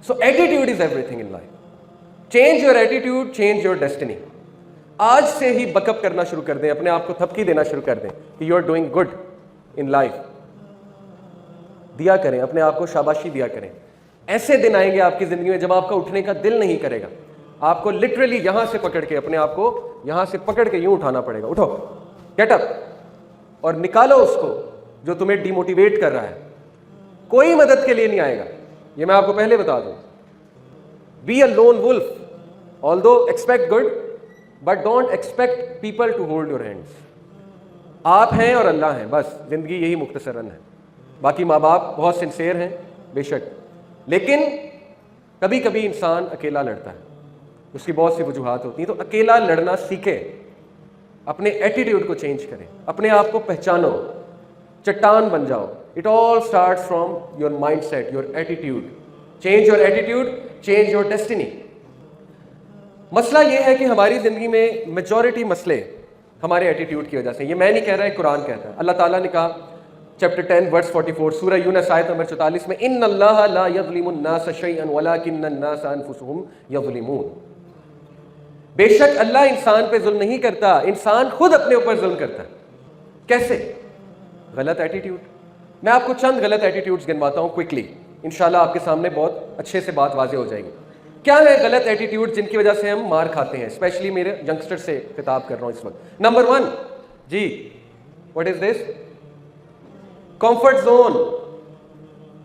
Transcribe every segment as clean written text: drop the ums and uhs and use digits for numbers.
So attitude is everything in life. Change your attitude, change your destiny. आज से ही backup करना शुरू कर दें, अपने आप को थपकी देना शुरू कर दें कि you are doing good in life. दिया करें, अपने आप को शाबाशी दिया करें. ऐसे दिन आएंगे आपकी जिंदगी में जब आपका उठने का दिल नहीं करेगा. आपको लिटरली यहां से पकड़ के, अपने आप को यहां से पकड़ के यूं उठाना पड़ेगा. उठो, गेट अप, और निकालो उसको जो तुम्हें डिमोटिवेट कर रहा है. कोई मदद के लिए नहीं आएगा, ये मैं आपको पहले बता दूं. Be a lone wolf, although expect good, but don't expect people to hold your hands. आप हैं और अल्लाह हैं, बस जिंदगी यही मुख्तसरन है. बाकी माँ बाप बहुत सिंसेयर हैं बेशक, लेकिन कभी कभी इंसान अकेला लड़ता है, उसकी बहुत सी वजूहात होती हैं. तो अकेला लड़ना सीखे, अपने एटीट्यूड को चेंज करें, अपने आप को पहचानो, चट्टान बन जाओ. It all start from your mind set, your attitude. Change your attitude, change your destiny. मसला यह है कि हमारी जिंदगी में मेजॉरिटी मसले हमारे एटीट्यूड की वजह से. ये मैं नहीं कह रहा है, कुरान कहता है. अल्लाह ताला ने कहा चैप्टर 10 वर्स 44 सूरह यूनस आयत नंबर 44 में, इन्नल्लाह ला यज़लिमुन नास शैअन वलाकिन्नन नास अनफुसहुम यज़लिमून. बेशक अल्लाह इंसान पे जुल्म नहीं करता, इंसान खुद अपने ऊपर जुल्म करता है. कैसे? गलत एटीट्यूड. मैं आपको चंद गलत एटीट्यूड्स गिनवाता हूं क्विकली, इंशाल्लाह आपके सामने बहुत अच्छे से बात वाज़ेह हो जाएगी. क्या है गलत एटीट्यूड जिनकी वजह से हम मार खाते हैं? स्पेशली मेरे यंगस्टर से खिताब कर रहा हूं इस वक्त. नंबर 1 जी, what is this? Comfort zone.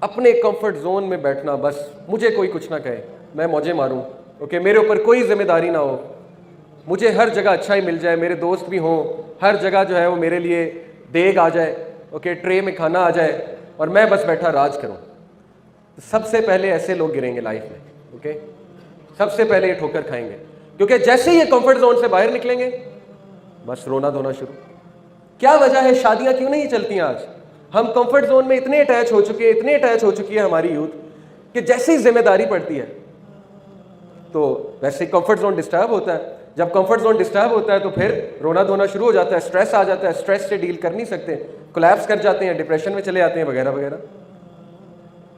अपने कंफर्ट जोन में बैठना, बस मुझे कोई कुछ ना कहे, मैं मौजे मारूं, ओके, मेरे ऊपर कोई जिम्मेदारी ना हो, मुझे हर जगह अच्छा ही मिल जाए, मेरे दोस्त भी हों, हर जगह जो है वो मेरे लिए देग आ जाए, ओके, ट्रे में खाना आ जाए और मैं बस बैठा राज करूं. तो सबसे पहले ऐसे लोग गिरेंगे लाइफ में, ओके. सबसे पहले ये ठोकर खाएंगे, क्योंकि जैसे ही ये कंफर्ट जोन से बाहर निकलेंगे बस रोना धोना शुरू. क्या वजह है? शादियां क्यों नहीं चलती आज? हम कंफर्ट जोन में इतने अटैच हो चुके हैं, इतने अटैच हो चुकी है हमारी यूथ कि जैसे ही जिम्मेदारी पड़ती है तो वैसे कंफर्ट जोन डिस्टर्ब होता है. जब कंफर्ट जोन डिस्टर्ब होता है तो फिर रोना धोना शुरू हो जाता है, स्ट्रेस आ जाता है, स्ट्रेस से डील कर नहीं सकते, कोलैप्स कर जाते हैं, डिप्रेशन में चले जाते हैं वगैरह वगैरह.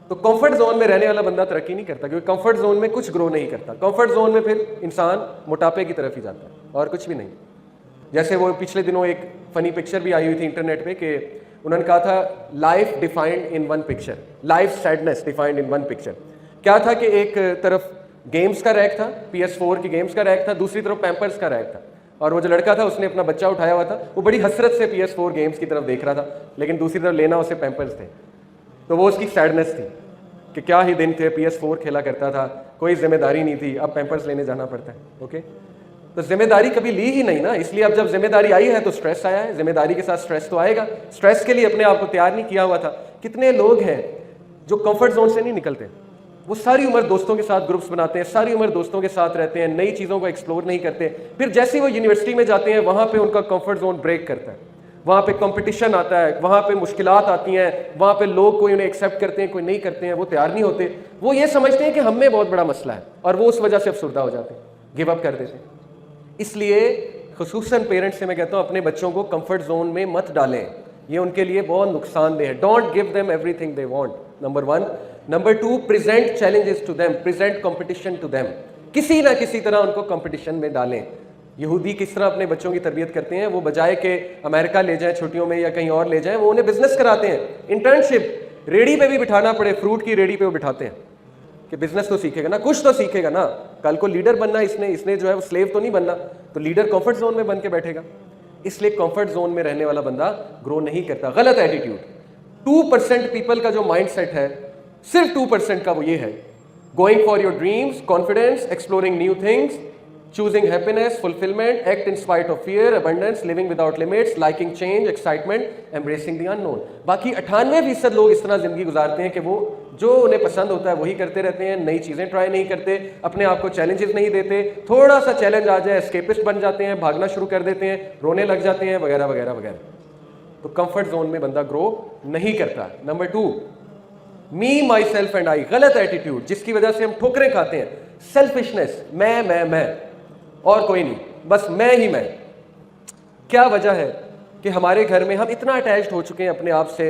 तो कंफर्ट जोन में रहने वाला बंदा तरक्की नहीं करता, क्योंकि कंफर्ट जोन में कुछ ग्रो नहीं करता. कंफर्ट जोन में फिर इंसान मोटापे की तरफ ही जाता है और कुछ भी नहीं. जैसे वो पिछले दिनों एक फनी पिक्चर भी आई हुई थी इंटरनेट पे कि उन्होंने कहा था life defined in one picture, life sadness defined in one picture. क्या था कि एक तरफ गेम्स का रैक था, PS4 की गेम्स का रैक था, दूसरी तरफ पैम्पर्स का रैक था. और वो जो लड़का था उसने अपना बच्चा उठाया हुआ था, वो बड़ी हसरत से PS4 गेम्स की तरफ देख रहा था, लेकिन दूसरी तरफ लेना उसे पैम्पर्स थे. तो वो उसकी सैडनेस थी कि क्या ही दिन थे, PS4 खेला करता था, कोई जिम्मेदारी नहीं थी, अब पैम्पर्स लेने जाना पड़ता है. ओके, तो जिम्मेदारी कभी ली ही नहीं ना, इसलिए अब जब जिम्मेदारी आई है तो स्ट्रेस आया है. जिम्मेदारी के साथ स्ट्रेस तो आएगा, स्ट्रेस के लिए अपने आप को तैयार नहीं किया हुआ था. कितने लोग हैं जो कंफर्ट जोन से नहीं निकलते, वो सारी उम्र दोस्तों के साथ ग्रुप्स बनाते हैं, सारी उम्र दोस्तों के साथ रहते हैं, नई चीज़ों को एक्सप्लोर नहीं करते, फिर जैसे ही वो यूनिवर्सिटी में जाते हैं वहाँ पे उनका कंफर्ट जोन ब्रेक करता है. वहाँ पे कंपटीशन आता है, वहाँ पे मुश्किलात आती हैं, वहाँ पे लोग कोई उन्हें एक्सेप्ट करते हैं, कोई नहीं करते हैं, वो तैयार नहीं होते. वो ये समझते हैं कि हम में बहुत बड़ा मसला है और वो उस वजह से अफसुर्दा हो जाते हैं, गिव अप कर देते हैं. इसलिए खुसूसन पेरेंट्स से मैं कहता हूँ अपने बच्चों को कंफर्ट जोन में मत डालें, ये उनके लिए बहुत नुकसानदेह है. Don't give them everything they want, number 1. Number 2, present challenges to them, present competition to them. किसी ना किसी तरह उनको कंपटीशन में डालें. यहूदी किस तरह अपने बच्चों की तरबियत करते हैं, वो बजाय के अमेरिका ले जाएं छुट्टियों में या कहीं और ले जाएं, वो उन्हें बिजनेस कराते हैं. इंटर्नशिप, रेडी पे भी बिठाना पड़े, फ्रूट की रेडी पे वो बिठाते हैं कि बिजनेस तो सीखेगा ना, कुछ तो सीखेगा ना, कल को लीडर बनना इसने जो है वो स्लेव तो नहीं बनना, तो लीडर कंफर्ट जोन में बन के बैठेगा. इसलिए कंफर्ट जोन में रहने वाला बंदा ग्रो नहीं करता. गलत एटीट्यूड. 2% पीपल का जो माइंड सेट है, सिर्फ 2% का वो ये है, going for your dreams, confidence, exploring new things, choosing happiness, fulfillment, act in spite of fear, abundance, living without limits, liking change, excitement, embracing the unknown. बाकी 98% लोग इस तरह जिंदगी गुजारते हैं कि वो जो उन्हें पसंद होता है वही करते रहते हैं, नई चीज़ें ट्राई नहीं करते, अपने आप को चैलेंजेस नहीं देते, थोड़ा सा चैलेंज आ जाए एस्केपिस्ट बन जाते हैं, भागना शुरू कर देते हैं, रोने लग जाते हैं वगैरह वगैरह वगैरह. तो कंफर्ट जोन में बंदा ग्रो नहीं करता. Number 2, me my self and I. गलत एटीट्यूड जिसकी वजह से हम ठोकरें खाते हैं. सेल्फिशनेस, मैं और कोई नहीं, बस मैं ही मैं. क्या वजह है कि हमारे घर में हम इतना अटैच्ड हो चुके हैं अपने आप से,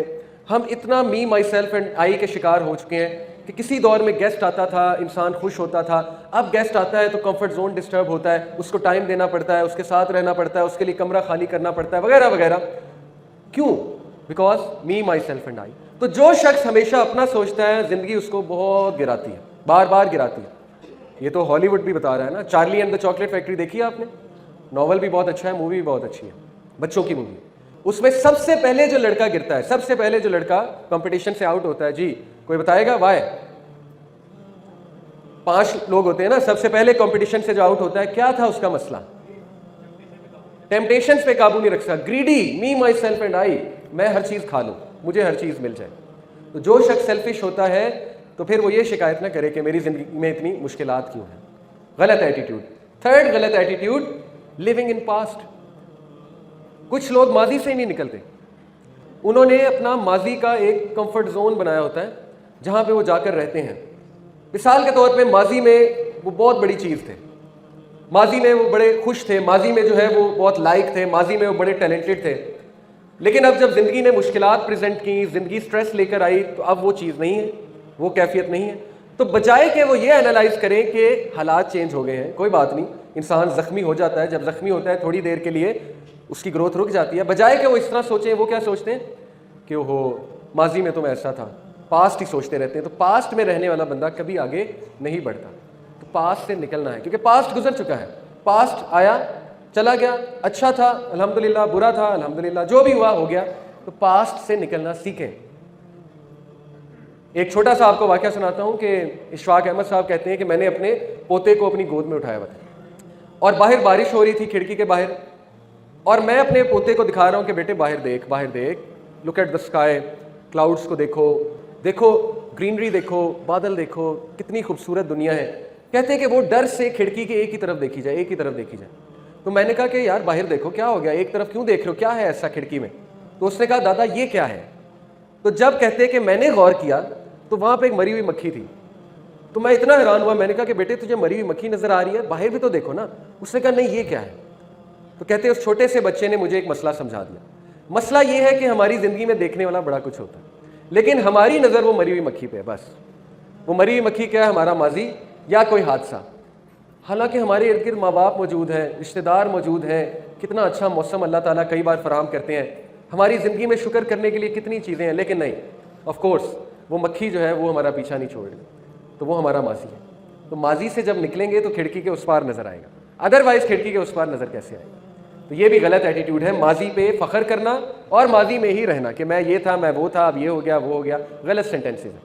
हम इतना मी माई सेल्फ एंड आई के शिकार हो चुके हैं कि किसी दौर में गेस्ट आता था, इंसान खुश होता था, अब गेस्ट आता है तो कंफर्ट जोन डिस्टर्ब होता है, उसको टाइम देना पड़ता है, उसके साथ रहना पड़ता है, उसके लिए कमरा खाली करना पड़ता है, वगैरह वगैरह। क्यों? Because me my self and I. तो जो शख्स हमेशा अपना सोचता है, जिंदगी उसको बहुत गिराती है, बार बार गिराती है। ये तो हॉलीवुड भी बता रहा है ना, Charlie and the chocolate factory देखी है आपने? नॉवल भी बहुत अच्छा है, मूवी भी बहुत अच्छी है, बच्चों की मूवी। उसमें सबसे पहले जो लड़का गिरता है, सबसे पहले जो लड़का कंपटीशन से आउट होता है, जी कोई बताएगा वाई? 5 लोग होते हैं ना, सबसे पहले कंपटीशन से जो आउट होता है, क्या था उसका मसला? टेम्पटेशंस पे काबू नहीं रख सकता, greedy, me my self and I, मैं हर चीज खा लूं, मुझे हर चीज मिल जाए। तो जो शख्स सेल्फिश होता है तो फिर वो ये शिकायत ना करे कि मेरी जिंदगी में इतनी मुश्किलात क्यों हैं। गलत एटीट्यूड। थर्ड गलत एटीट्यूड, लिविंग इन पास्ट। कुछ लोग माजी से ही नहीं निकलते, उन्होंने अपना माजी का एक कंफर्ट जोन बनाया होता है जहां पे वो जाकर रहते हैं। मिसाल के तौर पे माजी में वो बहुत बड़ी चीज़ थे, माजी में वो बड़े खुश थे, माजी में जो है वो बहुत लाइक थे, माजी में वो बड़े टैलेंटेड थे, लेकिन अब जब ज़िंदगी ने मुश्किलात प्रेजेंट की, ज़िंदगी स्ट्रेस लेकर आई, तो अब वो चीज़ नहीं है, वो कैफियत नहीं है। तो बजाय कि वो ये एनालाइज करें कि हालात चेंज हो गए हैं, कोई बात नहीं, इंसान ज़ख्मी हो जाता है, जब ज़ख्मी होता है थोड़ी देर के लिए उसकी ग्रोथ रुक जाती है, बजाय कि वो इस तरह सोचें, वो क्या सोचते हैं कि वो माजी में तो मैं ऐसा था, पास्ट ही सोचते रहते हैं। तो पास्ट में रहने वाला बंदा कभी आगे नहीं बढ़ता। तो पास्ट से निकलना है, क्योंकि पास्ट गुजर चुका है, पास्ट आया चला गया, अच्छा था अल्हम्दुलिल्लाह, बुरा था अल्हम्दुलिल्लाह, जो भी हुआ हो गया। तो पास्ट से निकलना सीखें। एक छोटा सा आपको वाकया सुनाता हूँ कि इशफाक अहमद साहब कहते हैं कि मैंने अपने पोते को अपनी गोद में उठाया हुआ था और बाहर बारिश हो रही थी खिड़की के बाहर, और मैं अपने पोते को दिखा रहा हूँ कि बेटे बाहर देख, बाहर देख, look at the sky, clouds को देखो, देखो ग्रीनरी देखो, बादल देखो, कितनी खूबसूरत दुनिया है। कहते हैं कि वो डर से खिड़की के एक ही तरफ देखी जाए, एक ही तरफ देखी जाए। तो मैंने कहा कि यार बाहर देखो, क्या हो गया, एक तरफ क्यों देख रहे हो, क्या है ऐसा खिड़की में? तो उसने कहा दादा ये क्या है? तो जब कहते कि मैंने गौर किया तो वहाँ पे एक मरी हुई मक्खी थी। तो मैं इतना हैरान हुआ, मैंने कहा कि बेटे तुझे मरी हुई मक्खी नजर आ रही है, बाहर भी तो देखो ना। उसने कहा नहीं ये क्या है? तो कहते उस छोटे से बच्चे ने मुझे एक मसला समझा दिया। मसला ये है कि हमारी ज़िंदगी में देखने वाला बड़ा कुछ होता है, लेकिन हमारी नज़र वो मरी हुई मक्खी पे है बस। वो मरी हुई मक्खी क्या है? हमारा माजी या कोई हादसा। हालांकि हमारे इर्द गिर्द माँ बाप मौजूद हैं, रिश्तेदार मौजूद हैं, कितना अच्छा मौसम अल्लाह ताला कई बार फराहम करते हैं, हमारी ज़िंदगी में शुक्र करने के लिए कितनी चीज़ें हैं, लेकिन नहीं, ऑफ कोर्स वो मक्खी जो है वो हमारा पीछा नहीं छोड़ रही, तो वो हमारा माजी है। तो माजी से जब निकलेंगे तो खिड़की के उस पार नज़र आएगा, अदरवाइज खिड़की के उस पार नज़र कैसे आएगा? तो ये भी गलत एटीट्यूड है, माजी पे फ़ख्र करना और माजी में ही रहना कि मैं ये था, मैं वो था, अब ये हो गया, वो हो गया। गलत सेंटेंसेज है।